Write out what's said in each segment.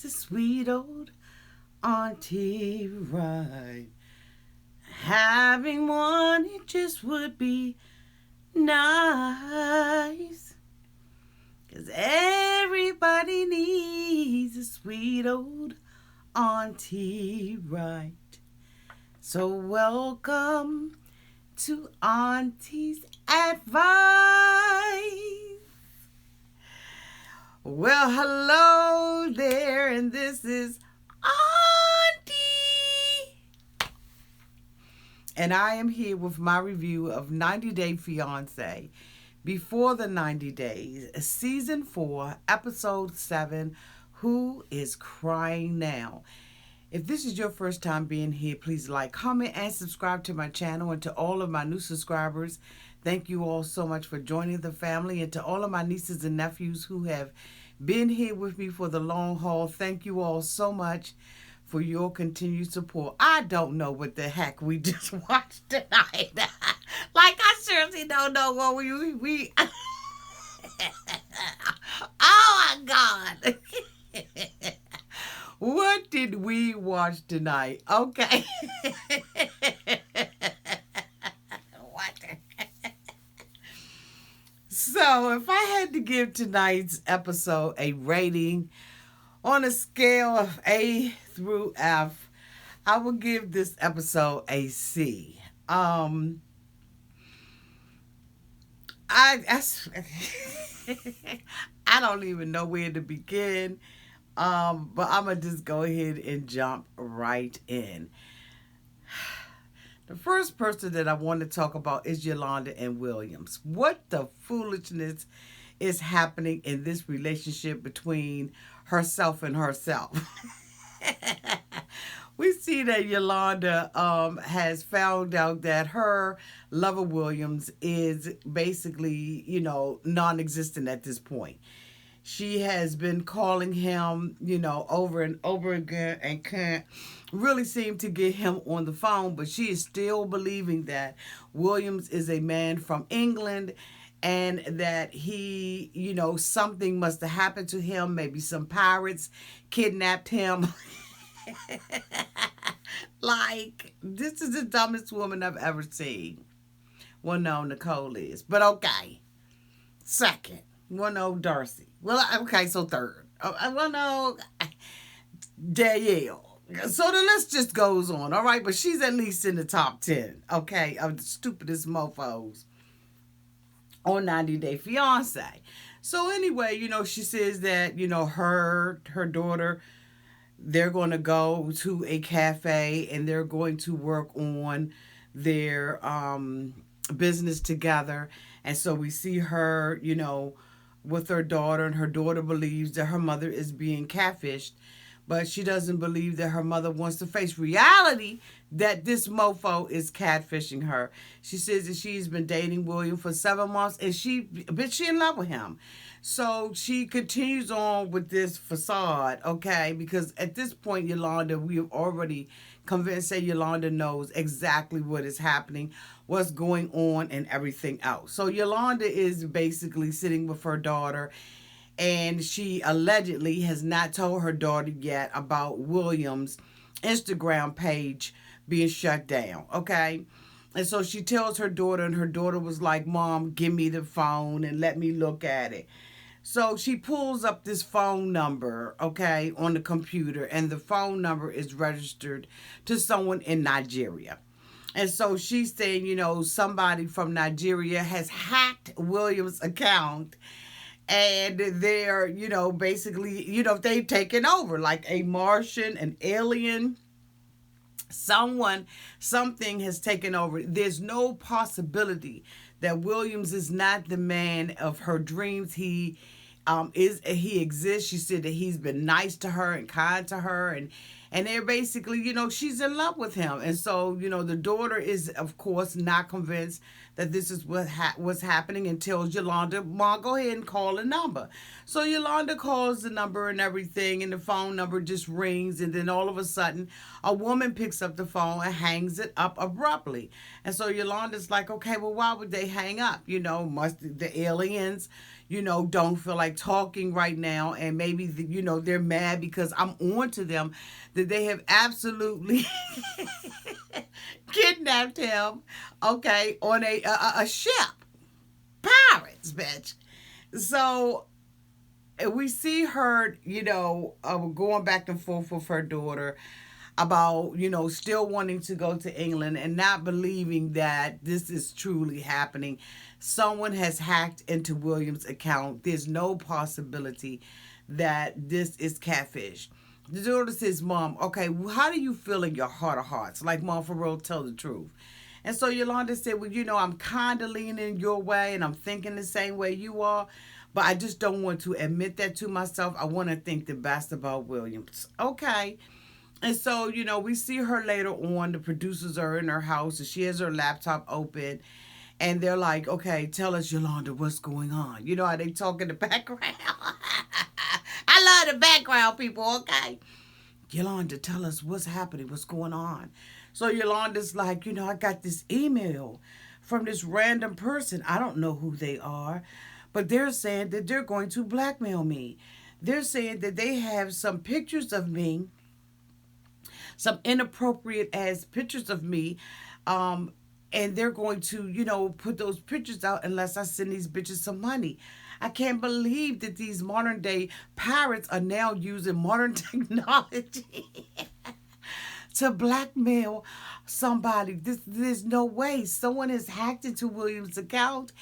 a sweet old auntie, right? Having one, it just would be nice. 'Cause everybody needs a sweet old auntie, right? So welcome to Auntie's Advice. Well, hello there, and this is Auntie. And I am here with my review of 90 Day Fiance, Before the 90 Days, Season 4, Episode 7, Who is Crying Now? If this is your first time being here, please like, comment, and subscribe to my channel. And to all of my new subscribers, thank you all so much for joining the family. And to all of my nieces and nephews who have been here with me for the long haul, thank you all so much for your continued support. I don't know what the heck we just watched tonight. Like, I seriously don't know what we oh my God. What did we watch tonight? Okay. What? So, if I had to give tonight's episode a rating on a scale of A through F, I would give this episode a C. I don't even know where to begin. But I'm going to just go ahead and jump right in. The first person that I want to talk about is Yolanda and Williams. What the foolishness is happening in this relationship between herself and herself? We see that Yolanda has found out that her lover Williams is basically, non-existent at this point. She has been calling him, over and over again and can't really seem to get him on the phone. But she is still believing that Williams is a man from England and that he, something must have happened to him. Maybe some pirates kidnapped him. Like, this is the dumbest woman I've ever seen. Well, no, Nicole is. But okay. Second. Well, no, Darcy. Well, okay, so third. Well, no, Danielle. So the list just goes on, all right? But she's at least in the top 10, okay, of the stupidest mofos on 90 Day Fiance. So anyway, she says that, her daughter, they're going to go to a cafe and they're going to work on their business together. And so we see her, with her daughter, and her daughter believes that her mother is being catfished, but she doesn't believe that her mother wants to face reality that this mofo is catfishing her. She says that she's been dating William for 7 months and she in love with him. So she continues on with this facade, okay? Because at this point, Yolanda, we have already convinced that Yolanda knows exactly what is happening, what's going on, and everything else. So Yolanda is basically sitting with her daughter, and she allegedly has not told her daughter yet about William's Instagram page being shut down, okay? And so she tells her daughter, and her daughter was like, "Mom, give me the phone and let me look at it." So she pulls up this phone number, okay, on the computer, and the phone number is registered to someone in Nigeria. And so she's saying, somebody from Nigeria has hacked William's account, and they're, basically, they've taken over, like a Martian, an alien, something has taken over. There's no possibility that Williams is not the man of her dreams. He exists. She said that he's been nice to her and kind to her, and they're basically, she's in love with him. And so, the daughter is, of course, not convinced that this is what's happening, and tells Yolanda, "Mom, go ahead and call a number." So Yolanda calls the number and everything, and the phone number just rings, and then all of a sudden, a woman picks up the phone and hangs it up abruptly. And so Yolanda's like, okay, well, why would they hang up? Must the aliens, don't feel like talking right now, and maybe they're mad because I'm on to them, that they have absolutely kidnapped him, okay, on a ship. Pirates, bitch. So we see her, going back and forth with her daughter about, still wanting to go to England and not believing that this is truly happening. Someone has hacked into William's account. There's no possibility that this is catfish. The daughter says, Mom, okay, how do you feel in your heart of hearts? Like, Mom, for real, tell the truth. And so Yolanda said, well, I'm kind of leaning your way and I'm thinking the same way you are, but I just don't want to admit that to myself. I want to think the best about Williams. Okay. And so, we see her later on. The producers are in her house and she has her laptop open. And they're like, okay, tell us, Yolanda, what's going on? You know how they talk in the background? I love the background people, okay? Yolanda, tell us what's happening, what's going on. So Yolanda's like, I got this email from this random person. I don't know who they are, but they're saying that they're going to blackmail me. They're saying that they have some pictures of me, some inappropriate ass pictures of me, and they're going to, put those pictures out unless I send these bitches some money. I can't believe that these modern day pirates are now using modern technology to blackmail somebody. There's no way. Someone has hacked into Williams' account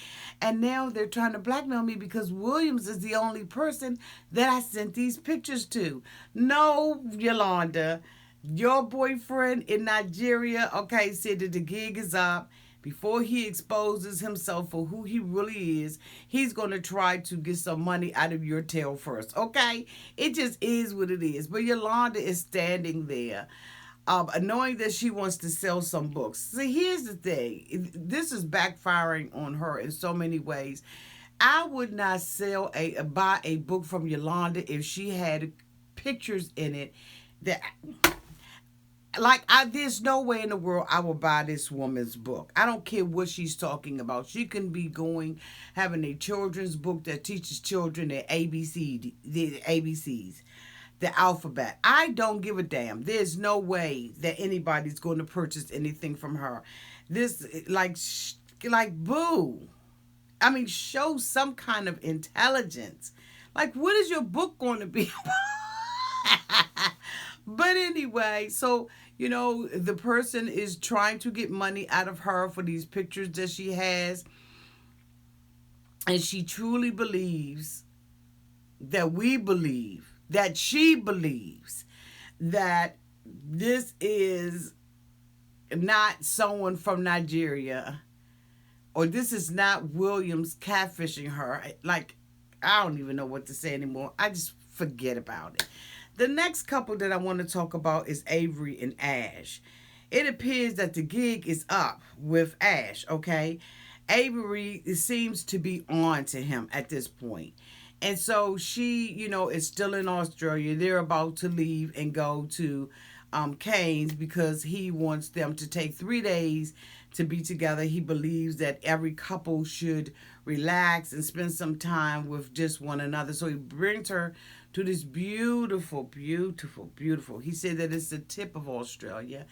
and now they're trying to blackmail me because Williams is the only person that I sent these pictures to. No, Yolanda. Your boyfriend in Nigeria, okay, said that the gig is up. Before he exposes himself for who he really is, he's going to try to get some money out of your tail first, okay? It just is what it is. But Yolanda is standing there, knowing that she wants to sell some books. See, here's the thing. This is backfiring on her in so many ways. I would not buy a book from Yolanda if she had pictures in it that... there's no way in the world I will buy this woman's book. I don't care what she's talking about. She can be having a children's book that teaches children the ABCs, the alphabet. I don't give a damn. There's no way that anybody's going to purchase anything from her. This, boo. I mean, show some kind of intelligence. Like, what is your book going to be about? But anyway, so, the person is trying to get money out of her for these pictures that she has. And she truly believes that she believes that this is not someone from Nigeria, or this is not Williams catfishing her. Like, I don't even know what to say anymore. I just forget about it. The next couple that I want to talk about is Avery and Ash. It appears that the gig is up with Ash, okay? Avery seems to be on to him at this point. And so she, is still in Australia. They're about to leave and go to Cairns because he wants them to take 3 days to be together. He believes that every couple should relax and spend some time with just one another. So he brings her to this beautiful, beautiful, beautiful. He said that it's the tip of Australia.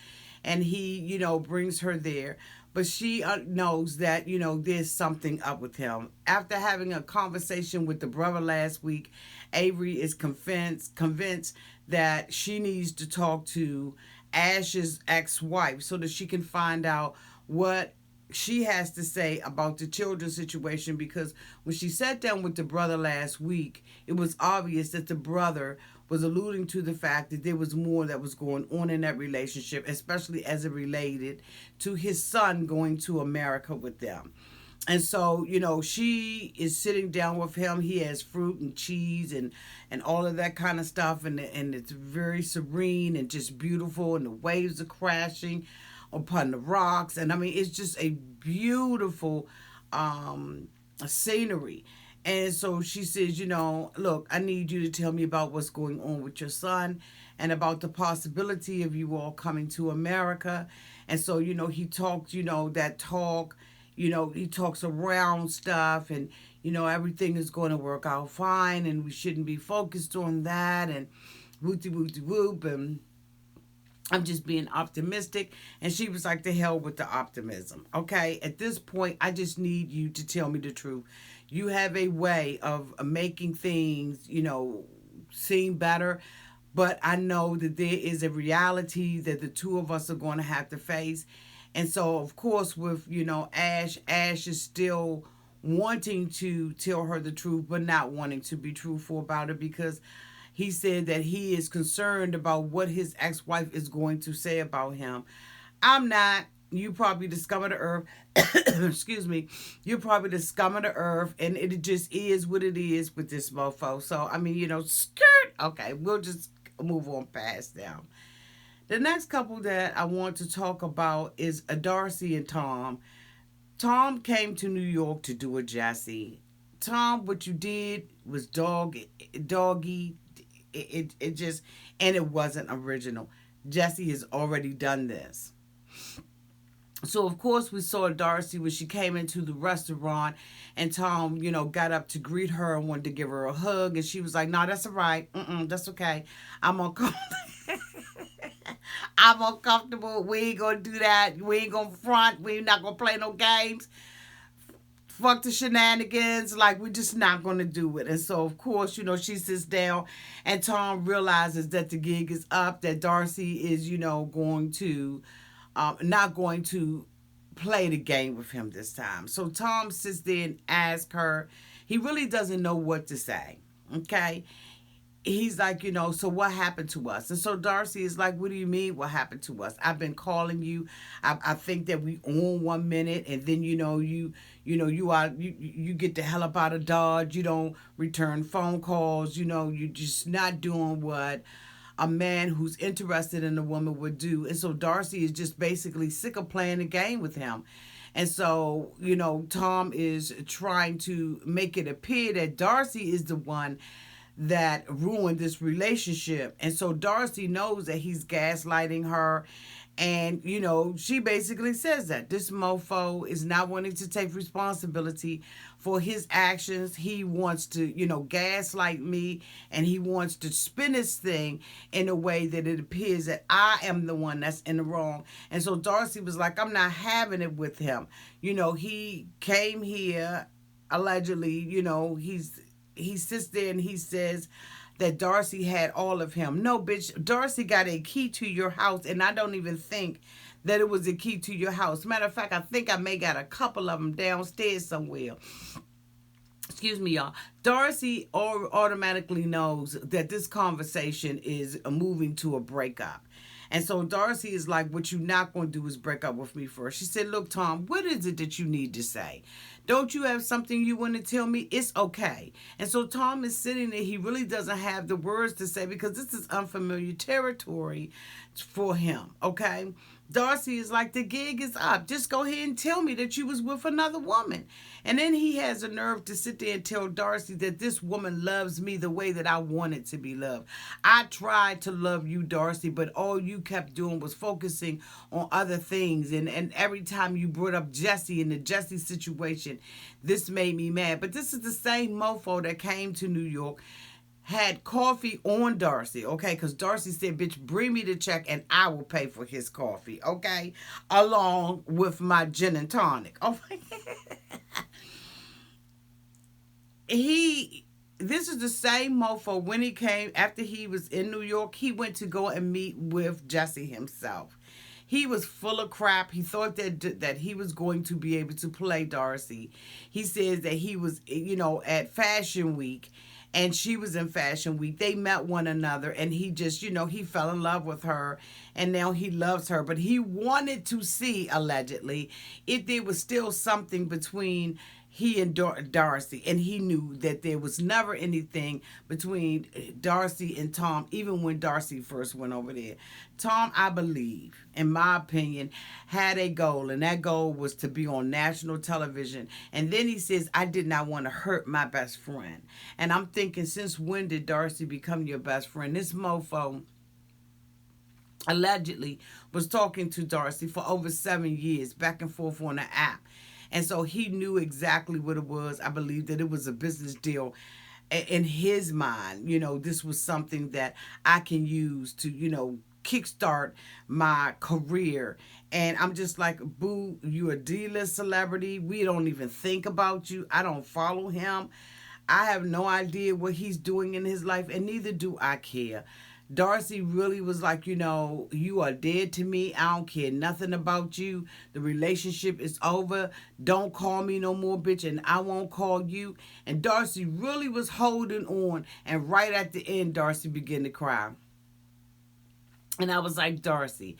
And he, brings her there. But she knows that, there's something up with him. After having a conversation with the brother last week, Avery is convinced that she needs to talk to Ash's ex-wife so that she can find out what she has to say about the children's situation, because when she sat down with the brother last week, it was obvious that the brother was alluding to the fact that there was more that was going on in that relationship, especially as it related to his son going to America with them. And so, she is sitting down with him. He has fruit and cheese and all of that kind of stuff. And it's very serene and just beautiful. And the waves are crashing upon the rocks. And I mean, it's just a beautiful scenery. And so she says, look, I need you to tell me about what's going on with your son and about the possibility of you all coming to America. And so, he talks, that talk, he talks around stuff and, everything is going to work out fine and we shouldn't be focused on that and whoopty whoopty whoop and I'm just being optimistic. And she was like, the hell with the optimism. Okay, at this point, I just need you to tell me the truth. You have a way of making things, seem better. But I know that there is a reality that the two of us are going to have to face. And so, of course, with, Ash is still wanting to tell her the truth, but not wanting to be truthful about it because he said that he is concerned about what his ex-wife is going to say about him. I'm not. You probably the scum of the earth. Excuse me. You're probably the scum of the earth, and it just is what it is with this mofo. So, I mean, skirt. Okay, we'll just move on past them. The next couple that I want to talk about is Darcy and Tom. Tom came to New York to do a Jesse. Tom, what you did was doggy. It just, and it wasn't original. Jesse has already done this. So, of course, we saw Darcy when she came into the restaurant and Tom, got up to greet her and wanted to give her a hug. And she was like, no, that's all right. That's okay. I'm uncomfortable. I'm uncomfortable. We ain't going to do that. We ain't going to front. We ain't not going to play no games. Fuck the shenanigans. Like, we're just not going to do it. And so, of course, she sits down and Tom realizes that the gig is up, that Darcy is, going to not going to play the game with him this time. So Tom sits there and asks her. He really doesn't know what to say. Okay. He's like, so what happened to us? And so Darcy is like, what do you mean what happened to us? I've been calling you. I think that we on 1 minute and then, you get the hell up out of Dodge. You don't return phone calls. You're just not doing what a man who's interested in a woman would do. And so Darcy is just basically sick of playing the game with him. And so, Tom is trying to make it appear that Darcy is the one that ruined this relationship. And so Darcy knows that he's gaslighting her. And, she basically says that this mofo is not wanting to take responsibility for his actions. He wants to, gaslight me and he wants to spin his thing in a way that it appears that I am the one that's in the wrong. And so Darcy was like, I'm not having it with him. He came here allegedly, he sits there and he says that Darcy had all of him. No, bitch, Darcy got a key to your house, and I don't even think that it was a key to your house. Matter of fact, I think I may got a couple of them downstairs somewhere. Excuse me, y'all. Darcy automatically knows that this conversation is moving to a breakup. And so Darcy is like, what you're not going to do is break up with me first. She said, look, Tom, what is it that you need to say? Don't you have something you want to tell me? It's okay. And so Tom is sitting there. He really doesn't have the words to say because this is unfamiliar territory for him, okay? Darcy is like, the gig is up. Just go ahead and tell me that you was with another woman. And then he has the nerve to sit there and tell Darcy that this woman loves me the way that I wanted to be loved. I tried to love you, Darcy, but all you kept doing was focusing on other things. And every time you brought up Jesse and the Jesse situation, this made me mad. But this is the same mofo that came to New York, had coffee on Darcy, okay? Because Darcy said, bitch, bring me the check and I will pay for his coffee, okay? Along with my gin and tonic. Oh, this is the same mofo when he came, after he was in New York, he went to go and meet with Jesse himself. He was full of crap. He thought that he was going to be able to play Darcy. He says that he was, at Fashion Week, and she was in Fashion Week. They met one another, and he just, he fell in love with her, and now he loves her. But he wanted to see, allegedly, if there was still something between he and Darcy, and he knew that there was never anything between Darcy and Tom, even when Darcy first went over there. Tom, I believe, in my opinion, had a goal, and that goal was to be on national television. And then he says, I did not want to hurt my best friend. And I'm thinking, since when did Darcy become your best friend? This mofo allegedly was talking to Darcy for over 7 years, back and forth on the app. And so he knew exactly what it was. I believe that it was a business deal in his mind. This was something that I can use to, kickstart my career. And I'm just like, boo, you a D-list celebrity. We don't even think about you. I don't follow him. I have no idea what he's doing in his life, and neither do I care. Darcy really was like, you are dead to me. I don't care nothing about you. The relationship is over. Don't call me no more, bitch, and I won't call you. And Darcy really was holding on. And right at the end, Darcy began to cry. And I was like, Darcy,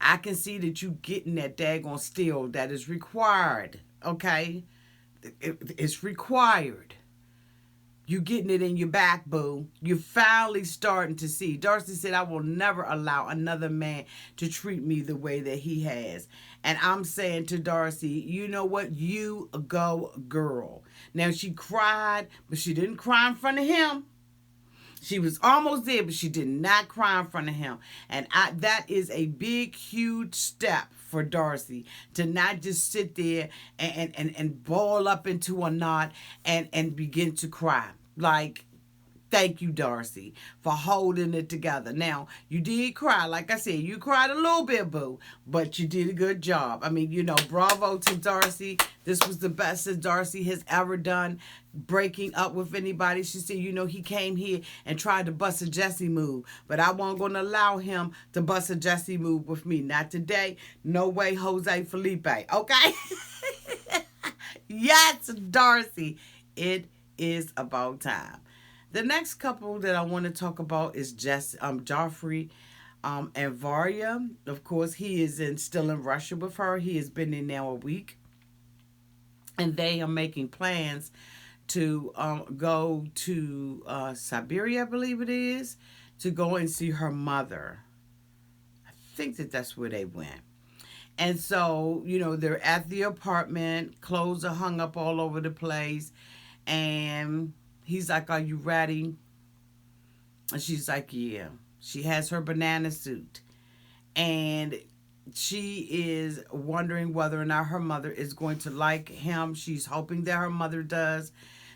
I can see that you getting that daggone steal that is required. Okay? It's required. You getting it in your back, boo. You're finally starting to see. Darcy said, I will never allow another man to treat me the way that he has. And I'm saying to Darcy, you know what? You go, girl. Now, she cried, but she didn't cry in front of him. She was almost there, but she did not cry in front of him. And that is a big, huge step for Darcy to not just sit there and ball up into a knot and begin to cry. Like, thank you, Darcy, for holding it together. Now, you did cry. Like I said, you cried a little bit, boo, but you did a good job. I mean, bravo to Darcy. This was the best that Darcy has ever done, breaking up with anybody. She said, he came here and tried to bust a Jesse move, but I wasn't going to allow him to bust a Jesse move with me. Not today. No way, Jose Felipe. Okay? Yes, Darcy. It is about time. The next couple that I want to talk about is Joffrey and Varya. Of course, he is still in Russia with her. He has been in now a week. And they are making plans to go to Siberia, I believe it is, to go and see her mother. I think that's where they went. And so, they're at the apartment. Clothes are hung up all over the place. And he's like, are you ready? And she's like, yeah. She has her banana suit. And she is wondering whether or not her mother is going to like him. She's hoping that her mother does,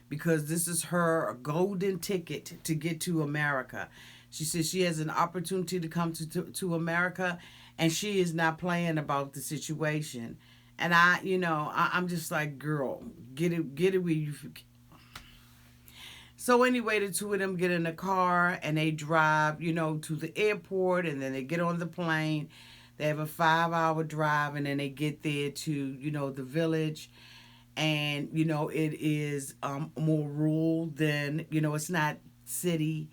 because this is her golden ticket to get to America. She says she has an opportunity to come to America, and she is not playing about the situation. And I'm just like, girl, get it where you. So anyway, the two of them get in the car and they drive, to the airport, and then they get on the plane. They have a 5-hour drive, and then they get there to, the village. And, it is more rural than, it's not city.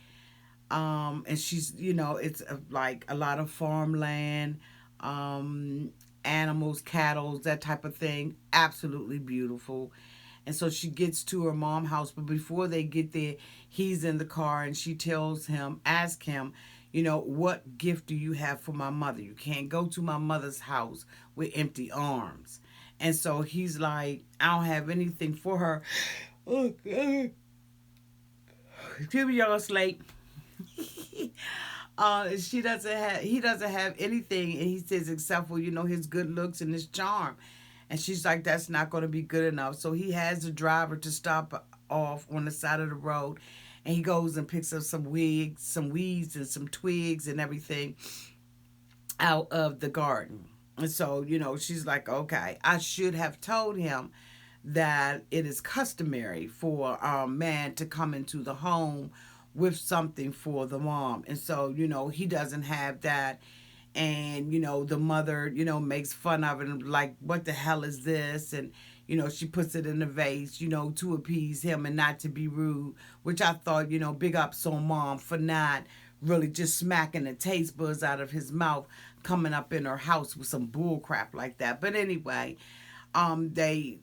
And she's, it's like a lot of farmland, animals, cattle, that type of thing. Absolutely beautiful. And so she gets to her mom's house, but before they get there, he's in the car, and she asks him, what gift do you have for my mother? You can't go to my mother's house with empty arms. And so he's like, I don't have anything for her. Oh, God. Excuse me, y'all, late. He doesn't have anything, and he says, except for, his good looks and his charm. And she's like, that's not going to be good enough. So he has the driver to stop off on the side of the road. And he goes and picks up some weeds and some twigs and everything out of the garden. And so, she's like, okay, I should have told him that it is customary for a man to come into the home with something for the mom. And so, he doesn't have that. And, the mother, makes fun of it and like, what the hell is this? And, she puts it in a vase, to appease him and not to be rude, which I thought, big ups on mom for not really just smacking the taste buds out of his mouth, coming up in her house with some bull crap like that. But anyway, they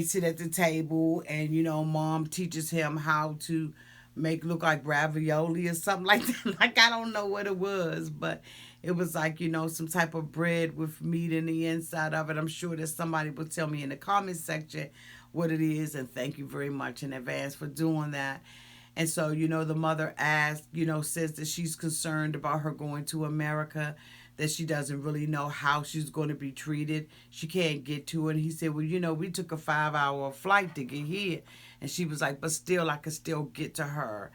sit at the table, and, mom teaches him how to make look like ravioli or something like that. Like, I don't know what it was, but it was like, some type of bread with meat in the inside of it. I'm sure that somebody will tell me in the comment section what it is, and thank you very much in advance for doing that. And so, the mother asks, says that she's concerned about her going to America, that she doesn't really know how she's going to be treated. She can't get to it. And he said, well, we took a 5-hour flight to get here. And she was like, but still, I can still get to her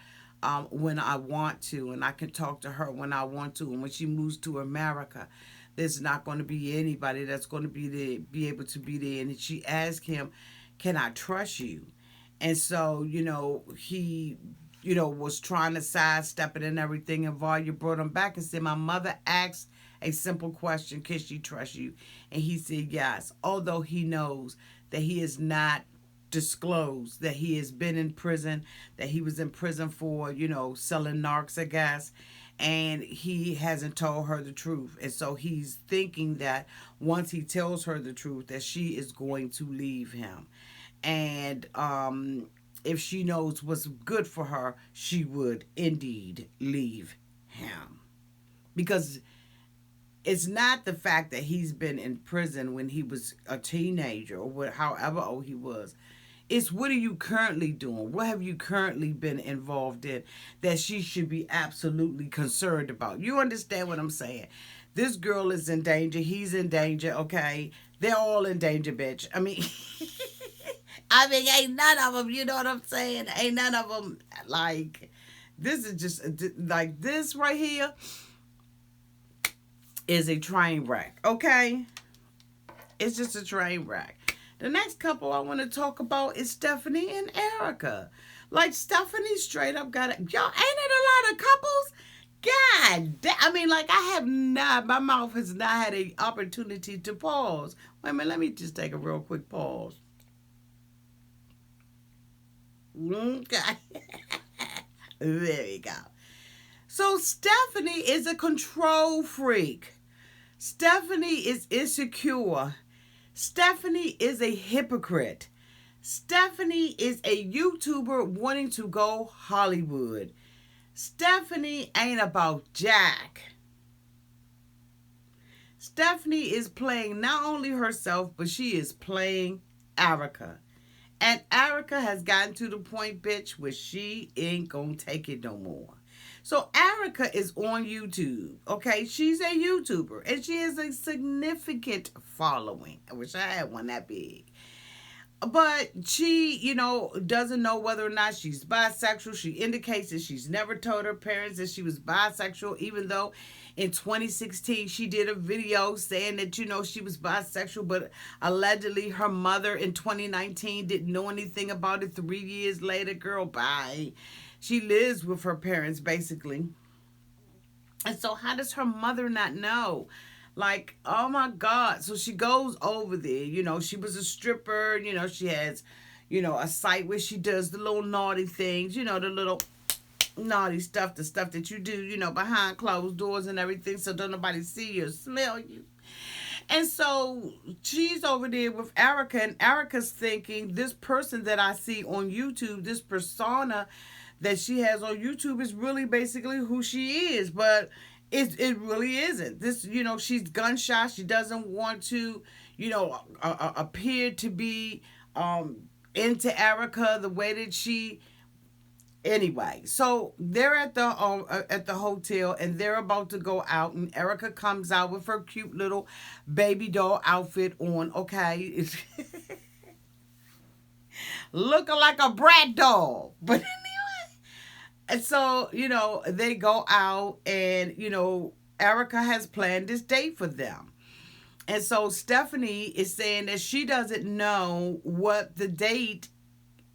when I want to. And I can talk to her when I want to. And when she moves to America, there's not going to be anybody that's going to be able to be there. And she asked him, can I trust you? And so, he was trying to sidestep it and everything. And Varya brought him back and said, my mother asked a simple question, can she trust you? And he said yes, although he knows that he is not disclosed that he has been in prison, that he was in prison for, selling narcs, I guess. And he hasn't told her the truth. And so he's thinking that once he tells her the truth, that she is going to leave him. And if she knows what's good for her, she would indeed leave him. Because it's not the fact that he's been in prison when he was a teenager or however old he was. It's what are you currently doing? What have you currently been involved in that she should be absolutely concerned about? You understand what I'm saying? This girl is in danger. He's in danger, okay? They're all in danger, bitch. I mean, ain't none of them, you know what I'm saying? Ain't none of them, this is just, this right here is a train wreck, okay? It's just a train wreck. The next couple I want to talk about is Stephanie and Erica. Stephanie straight up got it. Y'all, ain't it a lot of couples? God damn. I have not, my mouth has not had an opportunity to pause. Wait a minute, let me just take a real quick pause. Okay. There we go. So Stephanie is a control freak. Stephanie is insecure. Stephanie is a hypocrite. Stephanie is a YouTuber wanting to go Hollywood. Stephanie ain't about Jack. Stephanie is playing not only herself, but she is playing Erica. And Erica has gotten to the point, bitch, where she ain't gonna take it no more. So Erica is on YouTube, okay? She's a YouTuber, and she has a significant following. I wish I had one that big. But she, doesn't know whether or not she's bisexual. She indicates that she's never told her parents that she was bisexual, even though in 2016 she did a video saying that, she was bisexual, but allegedly her mother in 2019 didn't know anything about it. 3 years later, girl, bye. She lives with her parents, basically. And so how does her mother not know? Oh my God. So she goes over there. She was a stripper. She has, a site where she does the little naughty things, the little naughty stuff, the stuff that you do, behind closed doors and everything, so don't nobody see you or smell you. And so she's over there with Erica, and Erica's thinking, this person that I see on YouTube, this persona that she has on YouTube is really basically who she is, but it really isn't. This, she's gun shy. She doesn't want to, appear to be into Erica the way that she. Anyway, so they're at the hotel and they're about to go out, and Erica comes out with her cute little baby doll outfit on. Okay, looking like a brat doll, but. And so, they go out and, Erica has planned this date for them. And so Stephanie is saying that she doesn't know what the date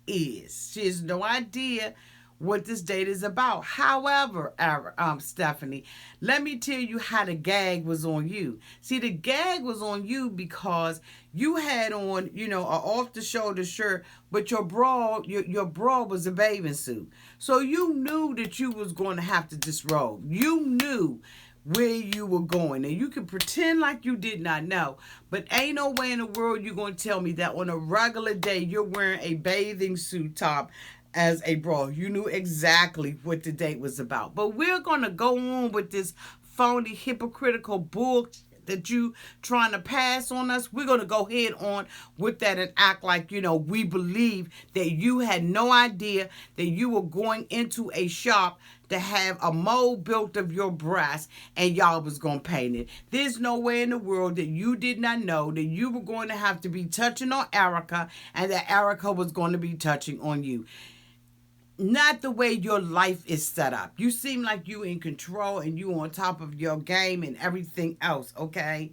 is. She has no idea what this date is about. However, Stephanie, let me tell you how the gag was on you. See, the gag was on you because you had on, an off-the-shoulder shirt, but your bra was a bathing suit. So you knew that you was going to have to disrobe. You knew where you were going, and you can pretend like you did not know, but ain't no way in the world you're going to tell me that on a regular day you're wearing a bathing suit top as a bra. You knew exactly what the date was about. But we're going to go on with this phony, hypocritical bull that you trying to pass on us, we're going to go head on with that and act like, we believe that you had no idea that you were going into a shop to have a mold built of your breast and y'all was going to paint it. There's no way in the world that you did not know that you were going to have to be touching on Erica and that Erica was going to be touching on you. Not the way your life is set up. You seem like you in control and you on top of your game and everything else, okay?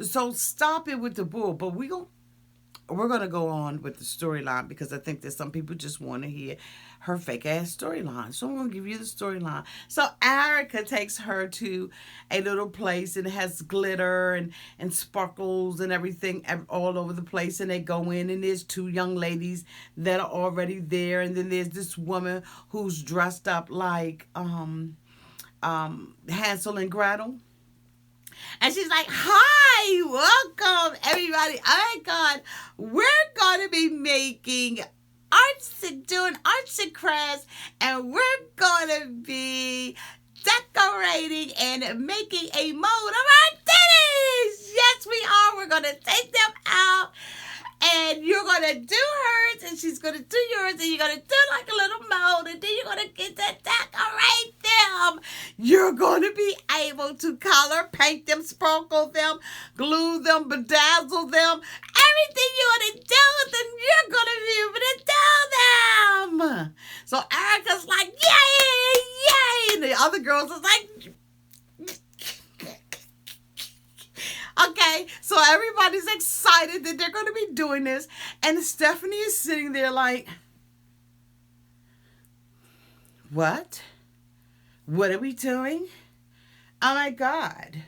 So stop it with the bull. But we're going to go on with the storyline because I think that some people just want to hear her fake ass storyline. So I'm going to give you the storyline. So Erica takes her to a little place and it has glitter and sparkles and everything all over the place. And they go in and there's two young ladies that are already there. And then there's this woman who's dressed up like Hansel and Gretel. And she's like, hi, welcome, everybody. Oh, my God. We're going to be making doing arts and crafts, and we're going to be decorating and making a mold of our titties. Yes, we are. We're going to take them out. And you're going to do hers, and she's going to do yours, and you're going to do like a little mold, and then you're going to get to decorate them. You're going to be able to color, paint them, sparkle them, glue them, bedazzle them. Everything you want to do with them, you're going to be able to do them. So Erica's like, yay, yay. And the other girls are like, okay, so everybody's excited that they're going to be doing this. And Stephanie is sitting there like, what? What are we doing? Oh, my God.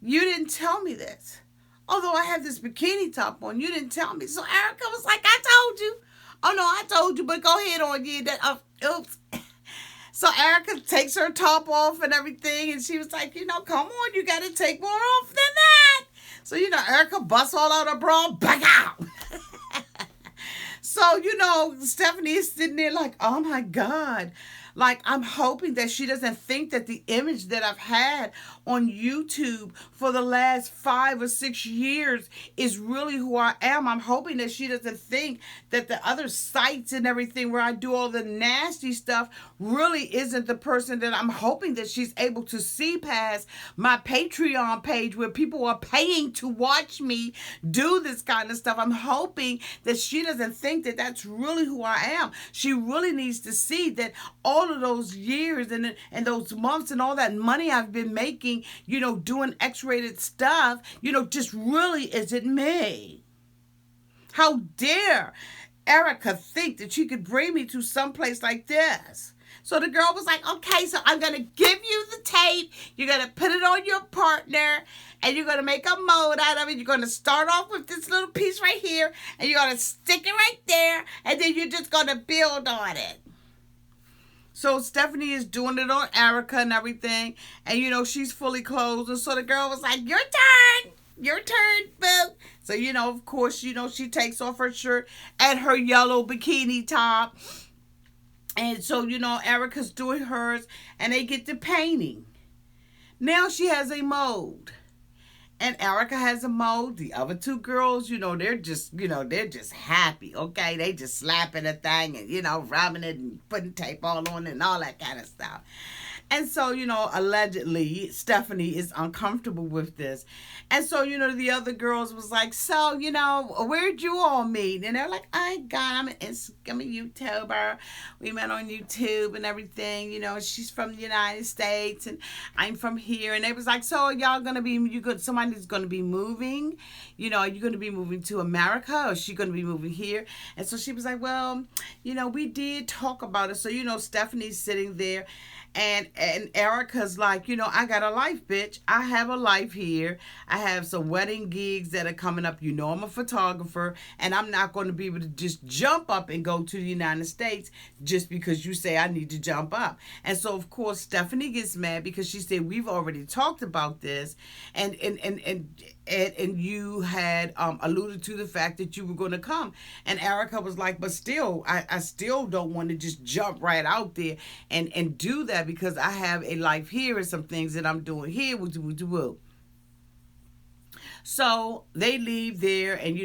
You didn't tell me this. Although I have this bikini top on, you didn't tell me. So Erica was like, I told you. Oh, no, I told you, but go ahead on you. Oops. So Erica takes her top off and everything, and she was like, come on, you got to take more off than that. So, Erica busts all out her bra, back out. So, Stephanie is sitting there like, oh, my God. Like, I'm hoping that she doesn't think that the image that I've had on YouTube for the last 5 or 6 years is really who I am. I'm hoping that she doesn't think that the other sites and everything where I do all the nasty stuff really isn't the person that I'm hoping that she's able to see past my Patreon page where people are paying to watch me do this kind of stuff. I'm hoping that she doesn't think that that's really who I am. She really needs to see that all of those years and those months and all that money I've been making, doing X-rated stuff, just really isn't me. How dare Erica think that she could bring me to some place like this? So the girl was like, okay, so I'm going to give you the tape. You're going to put it on your partner, and you're going to make a mold out of it. You're going to start off with this little piece right here, and you're going to stick it right there, and then you're just going to build on it. So Stephanie is doing it on Erica and everything. And, she's fully clothed. And so the girl was like, your turn, boo. So, of course, she takes off her shirt and her yellow bikini top. And so, Erica's doing hers. And they get to painting. Now she has a mold. And Erica has a mold. The other two girls, they're just happy, okay? They just slapping the thing and, rubbing it and putting tape all on it and all that kind of stuff. And so, allegedly, Stephanie is uncomfortable with this. And so, the other girls was like, so, where'd you all meet? And they're like, oh, God, I'm a YouTuber. We met on YouTube and everything. She's from the United States and I'm from here. And they was like, so y'all going to be, somebody's going to be moving? Are you going to be moving to America or is she going to be moving here? And so she was like, well, we did talk about it. So, Stephanie's sitting there. And Erica's like, I got a life, bitch. I have a life here. I have some wedding gigs that are coming up. I'm a photographer, and I'm not going to be able to just jump up and go to the United States just because you say I need to jump up. And so, of course, Stephanie gets mad because she said, we've already talked about this, and you had alluded to the fact that you were going to come. And Erica was like, but still, I still don't want to just jump right out there and do that because I have a life here and some things that I'm doing here. So they leave there, and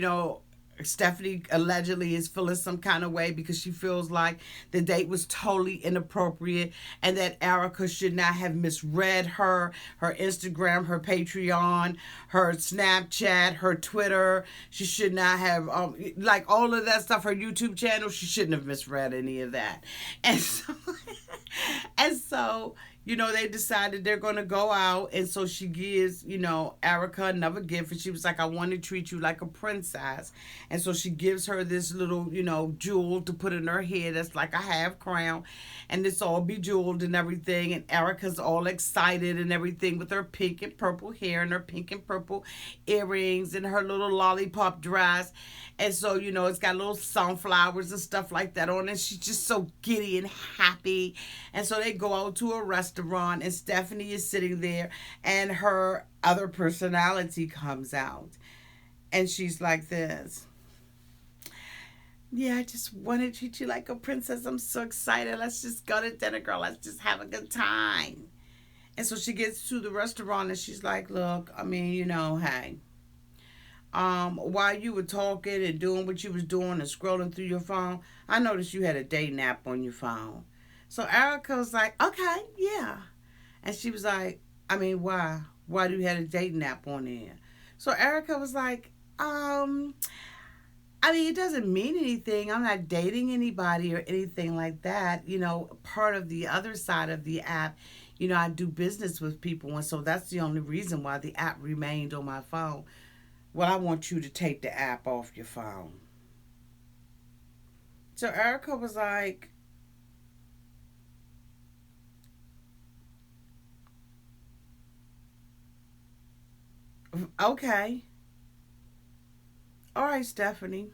Stephanie allegedly is feeling some kind of way because she feels like the date was totally inappropriate and that Erica should not have misread her Instagram, her Patreon, her Snapchat, her Twitter. She should not have, like all of that stuff, her YouTube channel, she shouldn't have misread any of that. And so, and so they decided they're going to go out. And so she gives, Erica another gift. And she was like, I want to treat you like a princess. And so she gives her this little, jewel to put in her hair that's like a half crown. And it's all bejeweled and everything. And Erica's all excited and everything with her pink and purple hair and her pink and purple earrings and her little lollipop dress. And so, it's got little sunflowers and stuff like that on it. She's just so giddy and happy. And so they go out to a restaurant, and Stephanie is sitting there, and her other personality comes out. And she's like this. Yeah, I just want to treat you like a princess. I'm so excited. Let's just go to dinner, girl. Let's just have a good time. And so she gets to the restaurant, and she's like, look, hey. While you were talking and doing what you was doing and scrolling through your phone, I noticed you had a date app on your phone. So Erica was like, okay, yeah. And she was like, why? Why do you have a dating app on there? So Erica was like, it doesn't mean anything. I'm not dating anybody or anything like that. Part of the other side of the app, I do business with people. And so that's the only reason why the app remained on my phone. Well, I want you to take the app off your phone. So Erica was like, okay. All right, Stephanie.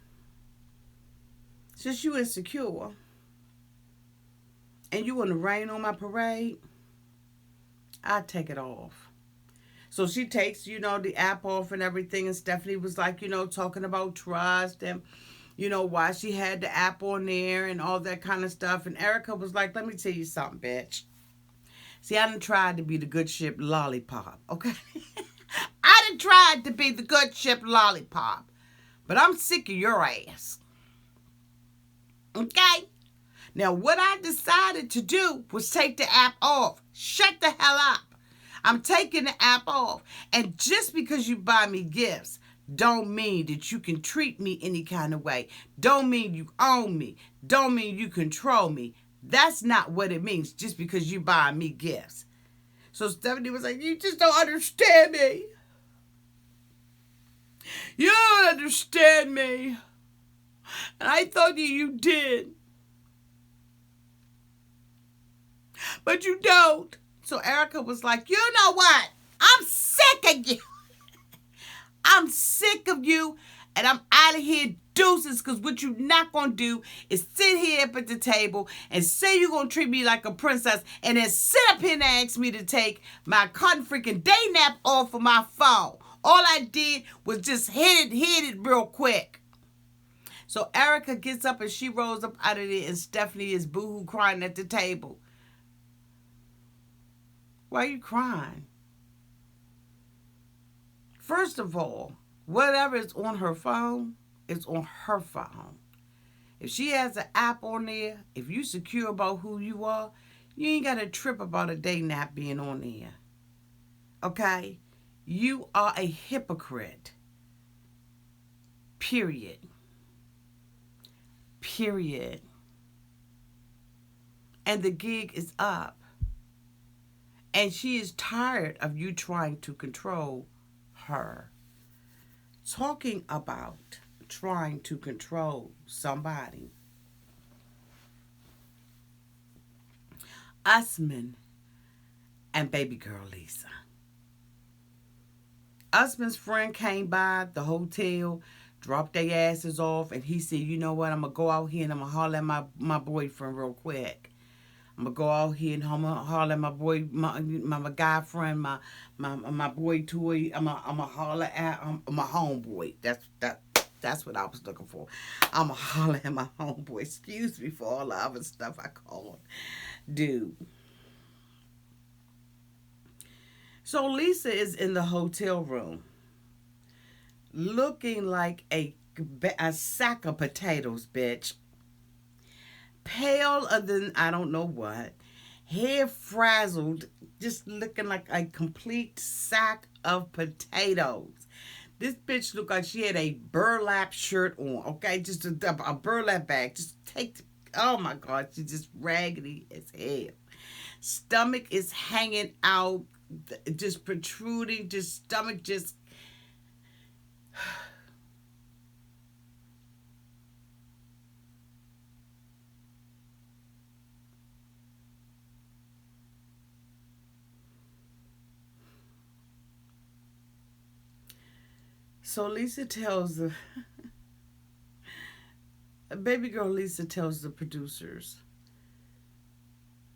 Since you insecure and you want to rain on my parade, I'll take it off. So she takes, the app off and everything. And Stephanie was like, talking about trust and, why she had the app on there and all that kind of stuff. And Erica was like, let me tell you something, bitch. See, I done tried to be the good ship lollipop, okay? I done tried to be the good ship lollipop. But I'm sick of your ass. Okay? Now, what I decided to do was take the app off. Shut the hell up. I'm taking the app off. And just because you buy me gifts don't mean that you can treat me any kind of way. Don't mean you own me. Don't mean you control me. That's not what it means just because you buy me gifts. So Stephanie was like, you just don't understand me. You don't understand me. And I thought that you did. But you don't. So Erica was like, you know what? I'm sick of you. I'm sick of you. And I'm out of here, deuces. Because what you're not going to do is sit here up at the table and say you're going to treat me like a princess. And then sit up here and ask me to take my cotton freaking day nap off of my phone. All I did was just hit it real quick. So Erica gets up and she rolls up out of there. And Stephanie is boohoo crying at the table. Why are you crying? First of all, whatever is on her phone is on her phone. If she has an app on there, if you secure about who you are, you ain't got to trip about a dating app being on there. Okay? You are a hypocrite. Period. Period. And the gig is up. And she is tired of you trying to control her. Talking about trying to control somebody. Usman and baby girl Lisa. Usman's friend came by the hotel, dropped their asses off, and he said, you know what, I'm going to go out here and I'm going to holler at my boyfriend real quick. I'm going to go out here and holler at my boy, my guy friend, my boy toy. I'm going to holler at my homeboy. That's what I was looking for. I'm going to holler at my homeboy. Excuse me for all the other stuff I call him. Dude. So Lisa is in the hotel room. looking like a sack of potatoes, bitch. Paler than I don't know what. Hair frazzled, just looking like a complete sack of potatoes. This bitch looked like she had a burlap shirt on, okay? Just a burlap bag. Just oh my God, she's just raggedy as hell. Stomach is hanging out, just protruding, just stomach just. So Lisa tells the baby girl Lisa tells the producers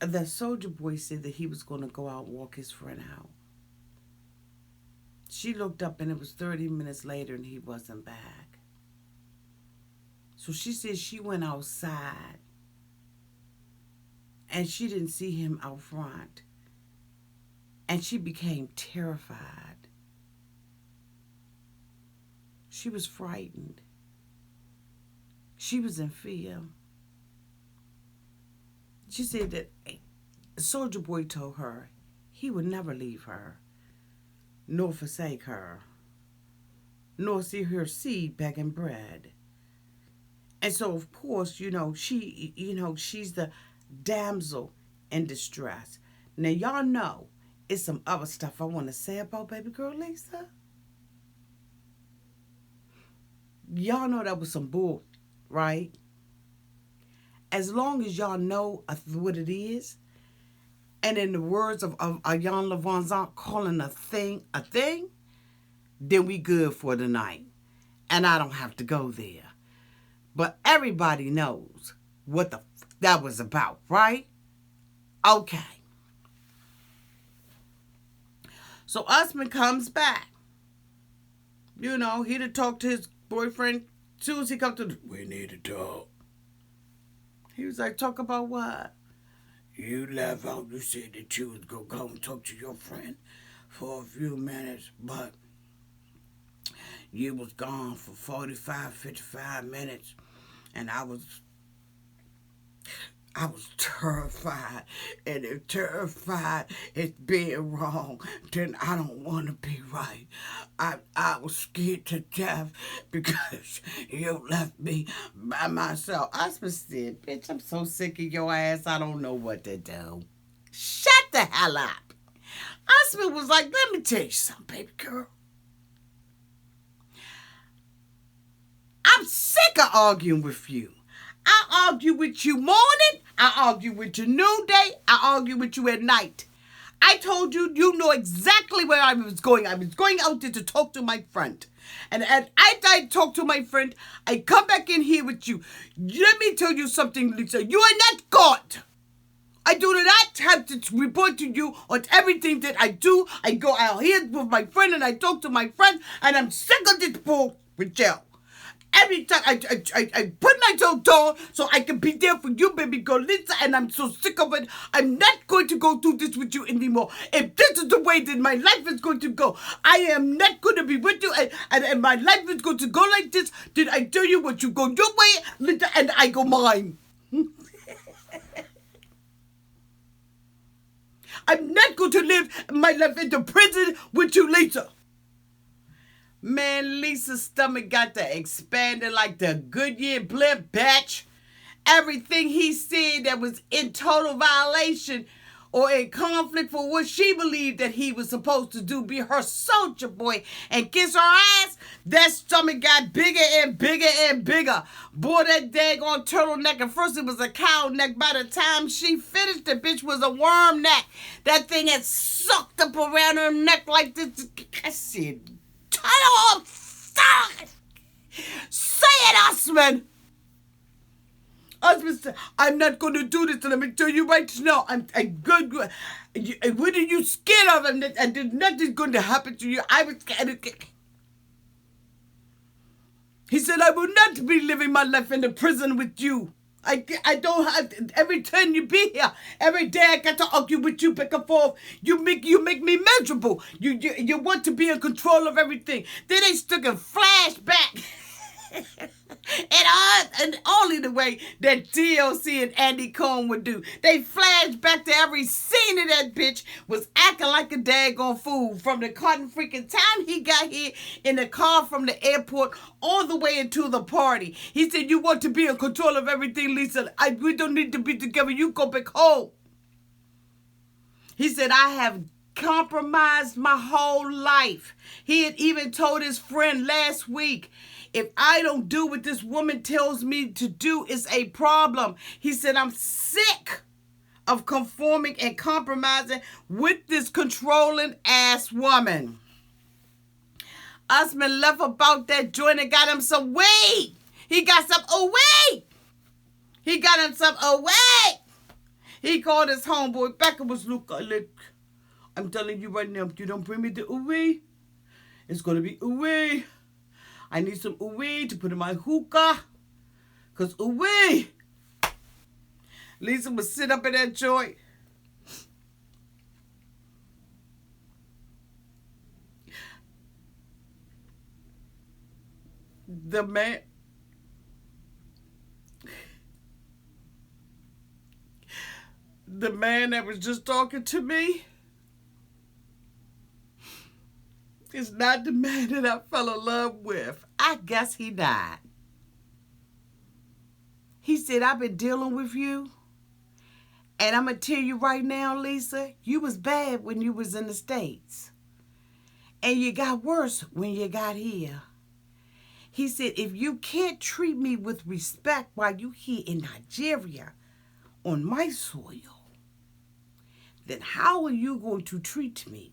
that Soldier Boy said that he was going to go out and walk his friend out. She looked up and it was 30 minutes later and he wasn't back. So she said she went outside and she didn't see him out front. And she became terrified. She was frightened. She was in fear. She said that Soldier Boy told her he would never leave her, nor forsake her, nor see her seed begging bread. And so, of course, she's the damsel in distress. Now, y'all know it's some other stuff I want to say about baby girl Lisa. Y'all know that was some bull, right? As long as y'all know what it is, and in the words of Jan Levanzant, calling a thing, then we good for the night. And I don't have to go there. But everybody knows what the that was about, right? Okay. So Usman comes back. You know, he to talk to his boyfriend. As soon as he comes to, we need to talk. He was like, talk about what? You left out, you said that you was going to come and talk to your friend for a few minutes, but you was gone for 45, 55 minutes, and I was terrified, and if terrified is being wrong, then I don't want to be right. I was scared to death because you left me by myself. I said, bitch, I'm so sick of your ass, I don't know what to do. Shut the hell up. Osmond was like, let me tell you something, baby girl. I'm sick of arguing with you. I argue with you morning, I argue with you noonday, I argue with you at night. I told you, you know exactly where I was going. I was going out there to talk to my friend. And as I talk to my friend, I come back in here with you. Let me tell you something, Lisa. You are not God. I do not have to report to you on everything that I do. I go out here with my friend and I talk to my friend, and I'm sick of this bull with you. Every time I put myself down so I can be there for you, baby girl Lisa, and I'm so sick of it. I'm not going to go through this with you anymore. If this is the way that my life is going to go, I am not going to be with you, and my life is going to go like this. Did I tell you what you go your way, Lisa, and I go mine? I'm not going to live my life in the prison with you, Lisa. Man, Lisa's stomach got to expanding like the Goodyear blimp, bitch. Everything he said that was in total violation or in conflict for what she believed that he was supposed to do, be her soldier boy and kiss her ass, that stomach got bigger and bigger and bigger. Boy, that daggone turtleneck, at first it was a cow neck. By the time she finished, the bitch was a worm neck. That thing had sucked up around her neck like this. I said, turn off! Stop! Say it, Osman! Osman said, I'm not going to do this. Let me tell you right now. I'm good. What are you scared of? And nothing's going to happen to you. I was scared. He said, I will not be living my life in the prison with you. I don't have, every time you be here, every day I got to argue with you back and forth. You make me miserable. You want to be in control of everything. Then they stuck a flashback. And only the way that TLC and Andy Cohen would do. They flashed back to every scene of that bitch was acting like a daggone fool. From the cotton freaking time he got here in the car from the airport all the way into the party. He said, you want to be in control of everything, Lisa. We don't need to be together. You go back home. He said, I have compromised my whole life. He had even told his friend last week, if I don't do what this woman tells me to do, it's a problem. He said, I'm sick of conforming and compromising with this controlling ass woman. Husband left about that joint and got him some weed. He got some weed. He got him some weed. He called his homeboy back and was, look, I'm telling you right now, if you don't bring me the weed, it's going to be weed. I need some weed to put in my hookah. Because weed. Lisa would sit up in that joint. The man that was just talking to me is not the man that I fell in love with. I guess he died. He said, I've been dealing with you. And I'm going to tell you right now, Lisa, you was bad when you was in the States. And you got worse when you got here. He said, if you can't treat me with respect while you here in Nigeria on my soil, then how are you going to treat me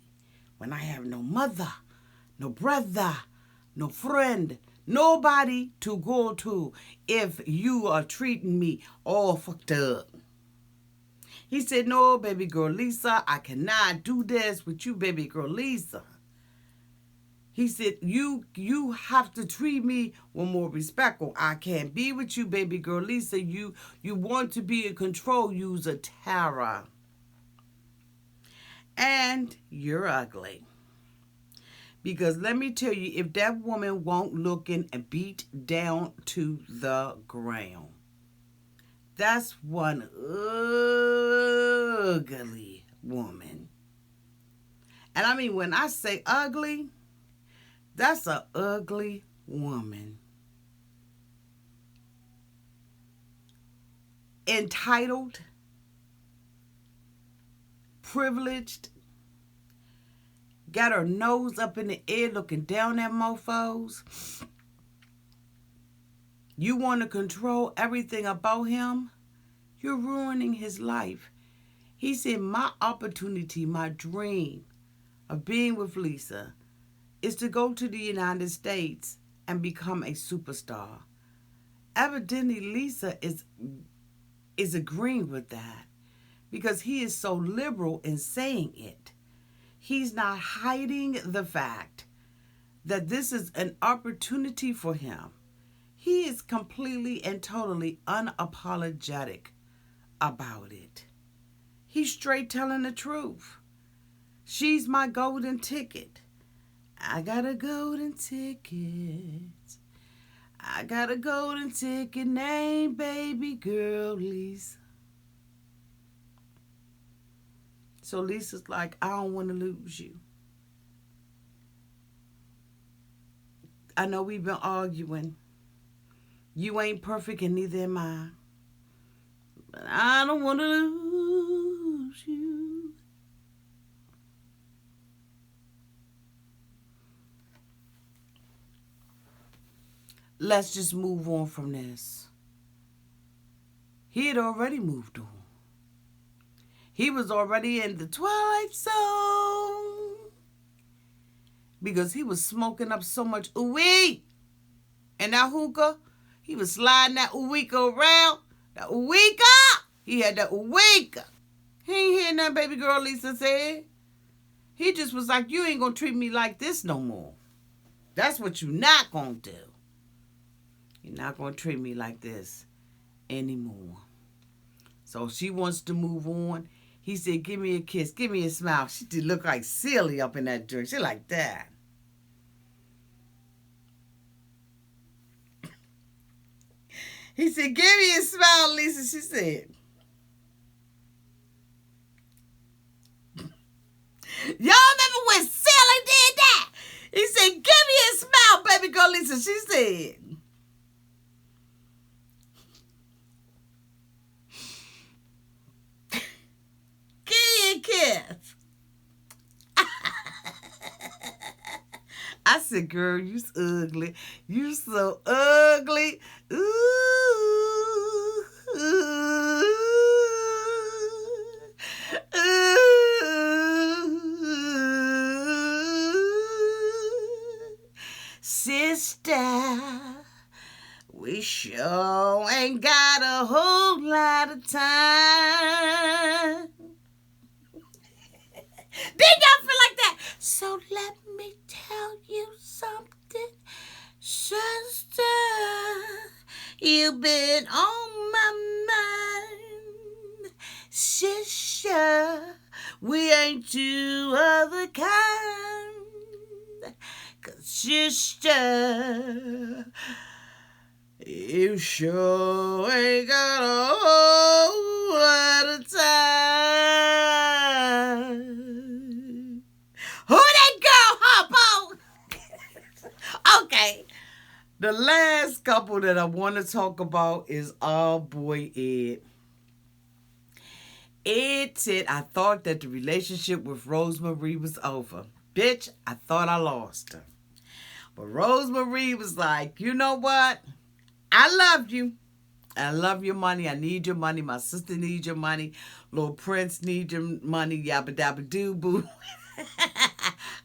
when I have no mother, no brother, no friend, nobody to go to if you are treating me all fucked up? He said, no, baby girl Lisa, I cannot do this with you, baby girl Lisa. He said, you have to treat me with more respect, or I can't be with you, baby girl Lisa. You want to be in control, use a terror. And you're ugly. Because let me tell you, if that woman won't looking and beat down to the ground, that's one ugly woman. And I mean, when I say ugly, that's an ugly woman. Entitled, privileged, got her nose up in the air looking down at mofos. You want to control everything about him? You're ruining his life. He said, my opportunity, my dream of being with Lisa is to go to the United States and become a superstar. Evidently, Lisa is agreeing with that because he is so liberal in saying it. He's not hiding the fact that this is an opportunity for him. He is completely and totally unapologetic about it. He's straight telling the truth. She's my golden ticket. I got a golden ticket. I got a golden ticket named baby girl Lisa. So Lisa's like, I don't want to lose you. I know we've been arguing. You ain't perfect and neither am I. But I don't want to lose you. Let's just move on from this. He had already moved on. He was already in the Twilight Zone because he was smoking up so much ooey and that hookah. He was sliding that ooika around. That ooika. He had that ooika. He ain't hearing that baby girl Lisa said. He just was like, you ain't gonna treat me like this no more. That's what you not gonna do. You're not gonna treat me like this. anymore. So she wants to move on. He said, give me a kiss, give me a smile. She did look like silly up in that drink. She like that. He said, give me a smile, Lisa. She said, y'all remember when Silly did that? He said, give me a smile, baby girl, Lisa. She said, give me a kiss. I said, girl, you ugly. You so ugly. Ooh. Ooh. Ooh. Sister, we sure ain't got a whole lot of time. Did y'all feel like that? So let me tell you something, sister. You've been on my mind, sister. We ain't two other kind, 'cause sister, you sure ain't got a whole lot of time. Who that girl, Hoppo? Okay. The last couple that I want to talk about is our boy Ed. Ed said, I thought that the relationship with Rosemary was over. Bitch, I thought I lost her. But Rosemary was like, you know what? I love you. I love your money. I need your money. My sister needs your money. Little Prince needs your money. Yabba dabba doo boo.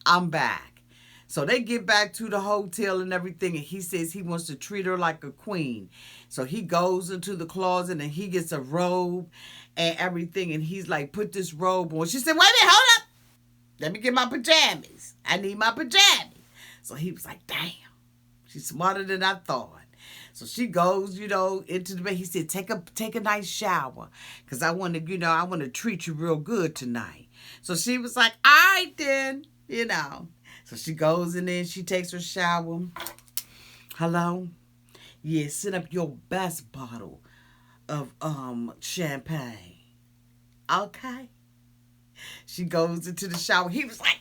I'm back. So they get back to the hotel and everything, and he says he wants to treat her like a queen. So he goes into the closet and he gets a robe and everything, and he's like, put this robe on. She said, wait a minute, hold up. Let me get my pajamas. I need my pajamas. So he was like, damn, she's smarter than I thought. So she goes, into the bed. He said, take a nice shower, because I want to treat you real good tonight. So she was like, all right then, So she goes in there, she takes her shower. Hello? Yeah, set up your best bottle of champagne. Okay? She goes into the shower. He was like...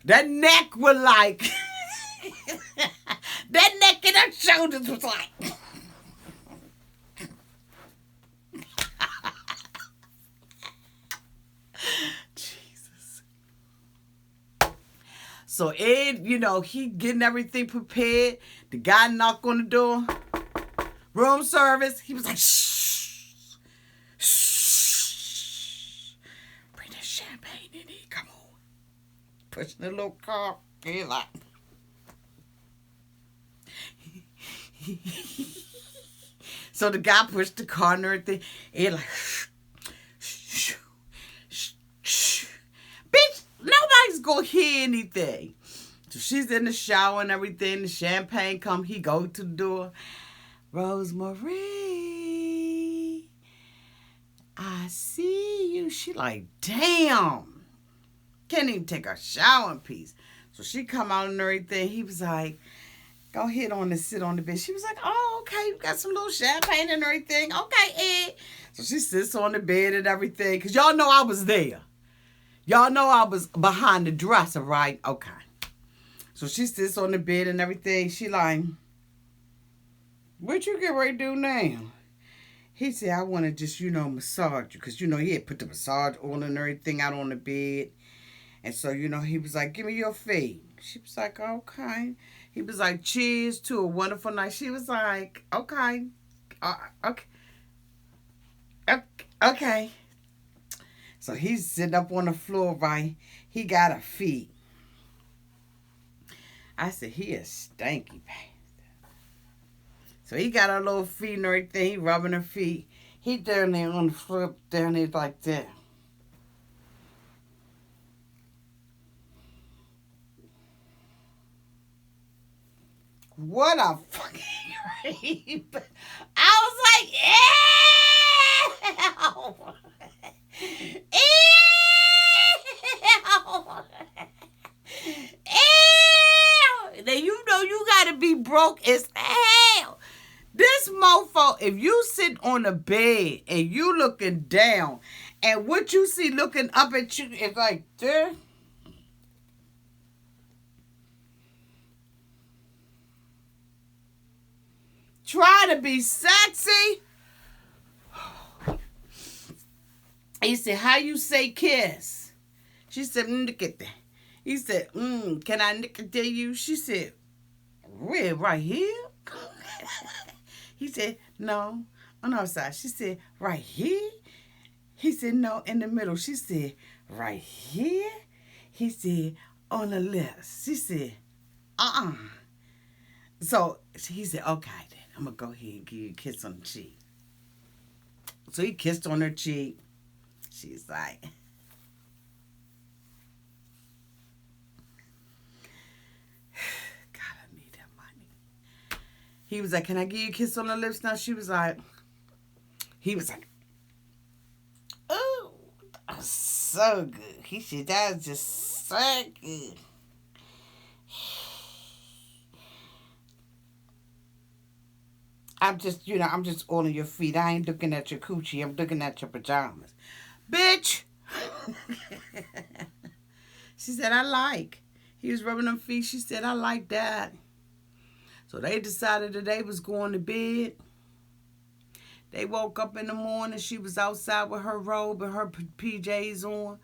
That neck was like... that neck and her shoulders was like... Jesus. So Ed, he getting everything prepared. The guy knocked on the door. Room service. He was like, shh. Shh. Bring that champagne in here. Come on. Pushing the little car. He like... So the guy pushed the car and everything. He like... Shh. Shh. Shh. Bitch, nobody's gonna hear anything. So she's in the shower and everything. The champagne come. He go to the door. Rosemary, I see you. She like, damn. Can't even take a shower in peace. So she come out and everything. He was like, go ahead on and sit on the bed. She was like, oh, okay. You got some little champagne and everything. Okay, Ed. So she sits on the bed and everything. Because y'all know I was there. Y'all know I was behind the dresser, right? Okay. So she sits on the bed and everything. She like, what you get ready to do now? He said, I want to just, massage you. Because, he had put the massage oil and everything out on the bed. And so, he was like, give me your feet. She was like, okay. He was like, cheers to a wonderful night. She was like, okay. Okay. Okay. So he's sitting up on the floor, right? He got her feet. I said, he is stanky bastard. So he got her little feet and everything. He rubbing her feet. He down there on the floor, down there like that. What a fucking creep. I was like, ew. Ew. Ew. Now you know you gotta be broke as hell. This mofo, if you sit on a bed and you looking down and what you see looking up at you is like this. Try to be sexy. He said, how you say kiss? She said, look at that. He said, can I nick it to you? She said, where, right here? He said, no, on our side. She said, right here? He said, no, in the middle. She said, right here? He said, on the left. She said, So he said, okay, then I'm going to go ahead and give you a kiss on the cheek. So he kissed on her cheek. She's like, God, I need that money. He was like, can I give you a kiss on the lips now? She was like, he was like, oh, that's so good. He said, that was just so good. I'm just on your feet. I ain't looking at your coochie. I'm looking at your pajamas. Bitch. She said, I like. He was rubbing them feet. She said, I like that. So they decided that they was going to bed. They woke up in the morning. She was outside with her robe and her PJs on.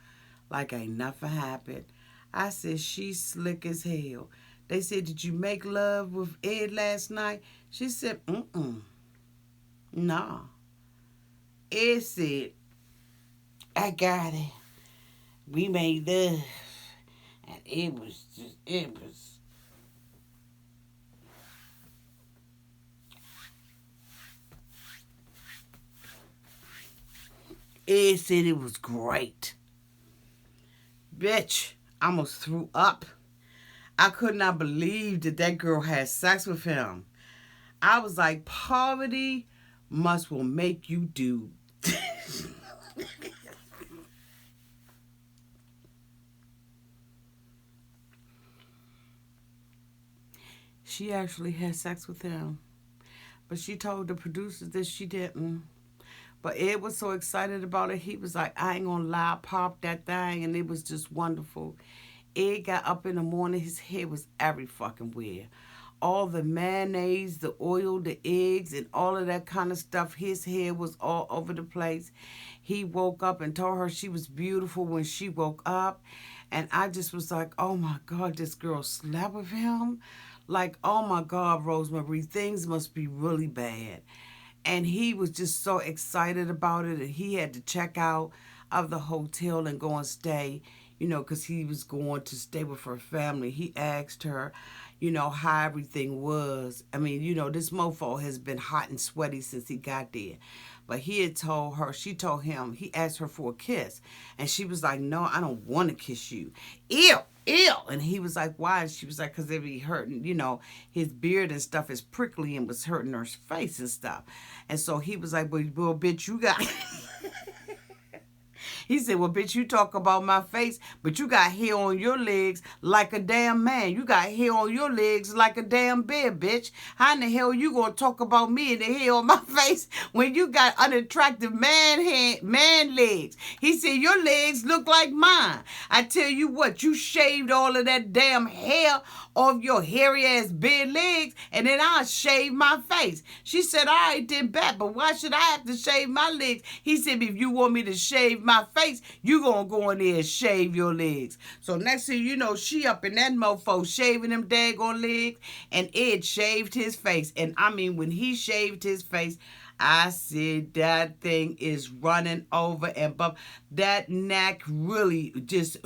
Like ain't nothing happened. I said, she's slick as hell. They said, did you make love with Ed last night? She said, nah. Ed said, I got it. We made love. And it was. Ed said it was great. Bitch, I almost threw up. I could not believe that girl had sex with him. I was like, poverty will make you do. She actually had sex with him. But she told the producers that she didn't. But Ed was so excited about it. He was like, I ain't gonna lie, pop that thing. And it was just wonderful. Ed got up in the morning. His head was every fucking where. All the mayonnaise, the oil, the eggs, and all of that kind of stuff. His hair was all over the place. He woke up and told her she was beautiful when she woke up. And I just was like, oh my God, this girl slept with him. Like, oh my God, Rosemary, things must be really bad. And he was just so excited about it. And he had to check out of the hotel and go and stay, because he was going to stay with her family. He asked her, how everything was. I mean, this mofo has been hot and sweaty since he got there. But he had told her, she told him, he asked her for a kiss. And she was like, no, I don't want to kiss you. Ew. And he was like, why? And she was like, because it be hurting, his beard and stuff is prickly and was hurting her face and stuff. And so he was like, well, bitch, you got... He said, well, bitch, you talk about my face, but you got hair on your legs like a damn man. You got hair on your legs like a damn bear, bitch. How in the hell you gonna talk about me and the hair on my face when you got unattractive man legs? He said, your legs look like mine. I tell you what, you shaved all of that damn hair off your hairy ass bear legs, and then I'll shave my face. She said, all right, then bet, but why should I have to shave my legs? He said, if you want me to shave my face, you gonna go in there and shave your legs. So next thing you know, she up in that mofo shaving them daggone legs, and Ed shaved his face. And I mean, when he shaved his face, I said that thing is running over and above. That neck really just